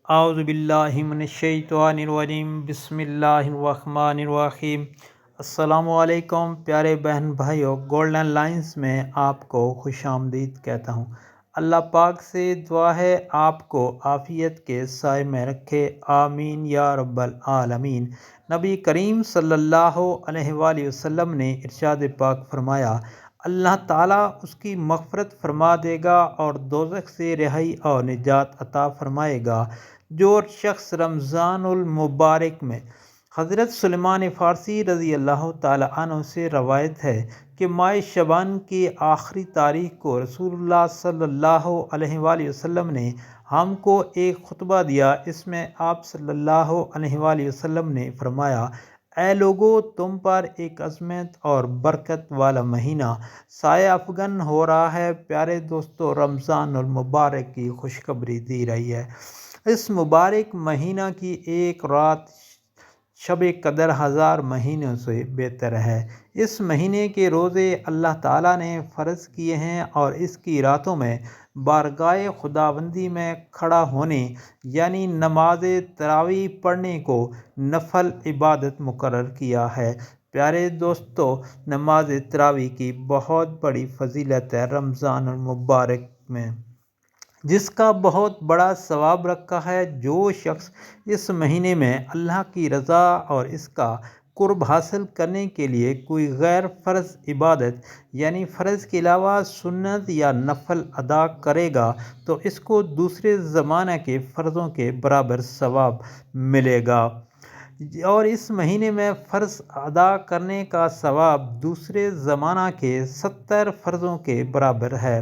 اعوذ باللہ من الشیطان الرجیم بسم اللہ الرحمن الرحیم۔ السلام علیکم پیارے بہن بھائیوں، گولڈن لائنز میں آپ کو خوش آمدید کہتا ہوں۔ اللہ پاک سے دعا ہے آپ کو عافیت کے سائے میں رکھے، آمین یا رب العالمین۔ نبی کریم صلی اللہ علیہ وآلہ وسلم نے ارشاد پاک فرمایا، اللہ تعالیٰ اس کی مغفرت فرما دے گا اور دوزخ سے رہائی اور نجات عطا فرمائے گا۔ جو شخص رمضان المبارک میں حضرت سلیمان فارسی رضی اللہ تعالیٰ عنہ سے روایت ہے کہ ماہ شعبان کی آخری تاریخ کو رسول اللہ صلی اللہ علیہ وآلہ وسلم نے ہم کو ایک خطبہ دیا۔ اس میں آپ صلی اللہ علیہ وآلہ وسلم نے فرمایا، اے لوگو، تم پر ایک عظمت اور برکت والا مہینہ سایہ افغن ہو رہا ہے۔ پیارے دوستو، رمضان المبارک کی خوشخبری دی رہی ہے۔ اس مبارک مہینہ کی ایک رات شب قدر 1000 مہینوں سے بہتر ہے۔ اس مہینے کے روزے اللہ تعالیٰ نے فرض کیے ہیں اور اس کی راتوں میں بارگاہ خداوندی میں کھڑا ہونے یعنی نماز تراویح پڑھنے کو نفل عبادت مقرر کیا ہے۔ پیارے دوستو، نماز تراویح کی بہت بڑی فضیلت ہے رمضان المبارک میں، جس کا بہت بڑا ثواب رکھا ہے۔ جو شخص اس مہینے میں اللہ کی رضا اور اس کا قرب حاصل کرنے کے لیے کوئی غیر فرض عبادت یعنی فرض کے علاوہ سنت یا نفل ادا کرے گا تو اس کو دوسرے زمانہ کے فرضوں کے برابر ثواب ملے گا، اور اس مہینے میں فرض ادا کرنے کا ثواب دوسرے زمانہ کے 70 فرضوں کے برابر ہے۔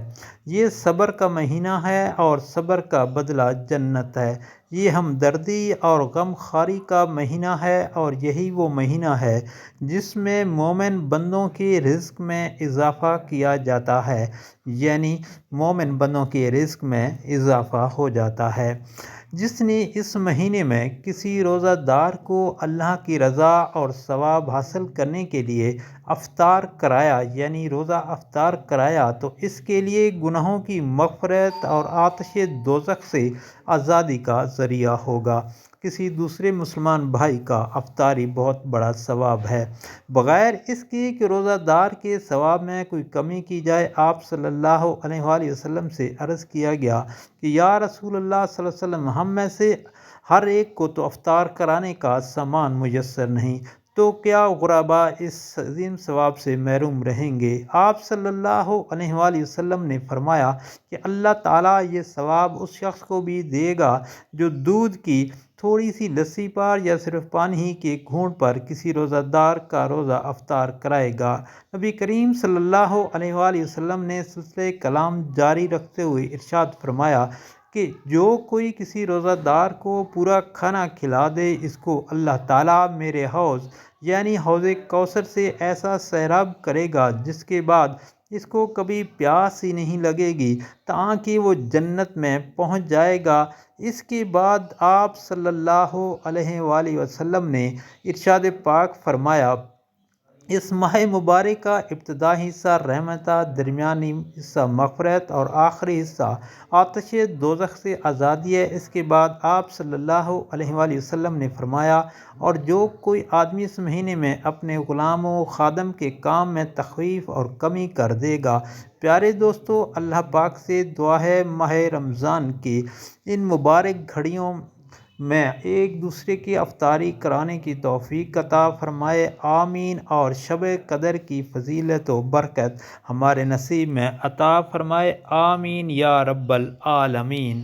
یہ صبر کا مہینہ ہے اور صبر کا بدلہ جنت ہے۔ یہ ہمدردی اور غم خواری کا مہینہ ہے اور یہی وہ مہینہ ہے جس میں مومن بندوں کے رزق میں اضافہ کیا جاتا ہے، یعنی مومن بندوں کے رزق میں اضافہ ہو جاتا ہے۔ جس نے اس مہینے میں کسی روزہ دار کو اللہ کی رضا اور ثواب حاصل کرنے کے لیے افطار کرایا یعنی روزہ افطار کرایا تو اس کے لیے گناہوں کی مغفرت اور آتش دوزخ سے آزادی کا ذریعہ ہوگا۔ کسی دوسرے مسلمان بھائی کا افطاری بہت بڑا ثواب ہے۔ بغیر اس کے کہ روزہ دار کے ثواب میں کوئی کمی کی جائے، آپ صلی اللہ علیہ وآلہ وسلم سے عرض کیا گیا کہ یا رسول اللہ صلی اللہ علیہ وسلم، ہم میں سے ہر ایک کو تو افطار کرانے کا سامان میسر نہیں، تو کیا غربا اس عظیم ثواب سے محروم رہیں گے؟ آپ صلی اللہ علیہ وآلہ وسلم نے فرمایا کہ اللہ تعالیٰ یہ ثواب اس شخص کو بھی دے گا جو دودھ کی تھوڑی سی لسی پر یا صرف پانی ہی کے گھونٹ پر کسی روزہ دار کا روزہ افطار کرائے گا۔ نبی کریم صلی اللہ علیہ وآلہ وسلم نے سلسلہ کلام جاری رکھتے ہوئے ارشاد فرمایا کہ جو کوئی کسی روزہ دار کو پورا کھانا کھلا دے، اس کو اللہ تعالیٰ میرے حوض یعنی حوض کوثر سے ایسا سیراب کرے گا جس کے بعد اس کو کبھی پیاس ہی نہیں لگے گی تاکہ وہ جنت میں پہنچ جائے گا۔ اس کے بعد آپ صلی اللہ علیہ وآلہ وسلم نے ارشاد پاک فرمایا، اس ماہ مبارک کا ابتدائی حصہ رحمت، درمیانی حصہ مغفرت اور آخری حصہ آتش دوزخ سے آزادی ہے۔ اس کے بعد آپ صلی اللہ علیہ وآلہ وسلم نے فرمایا، اور جو کوئی آدمی اس مہینے میں اپنے غلام و خادم کے کام میں تخفیف اور کمی کر دے گا۔ پیارے دوستو، اللہ پاک سے دعا ہے ماہ رمضان کی ان مبارک گھڑیوں میں ایک دوسرے کی افطاری کرانے کی توفیق عطا فرمائے، آمین، اور شب قدر کی فضیلت و برکت ہمارے نصیب میں عطا فرمائے، آمین یا رب العالمین۔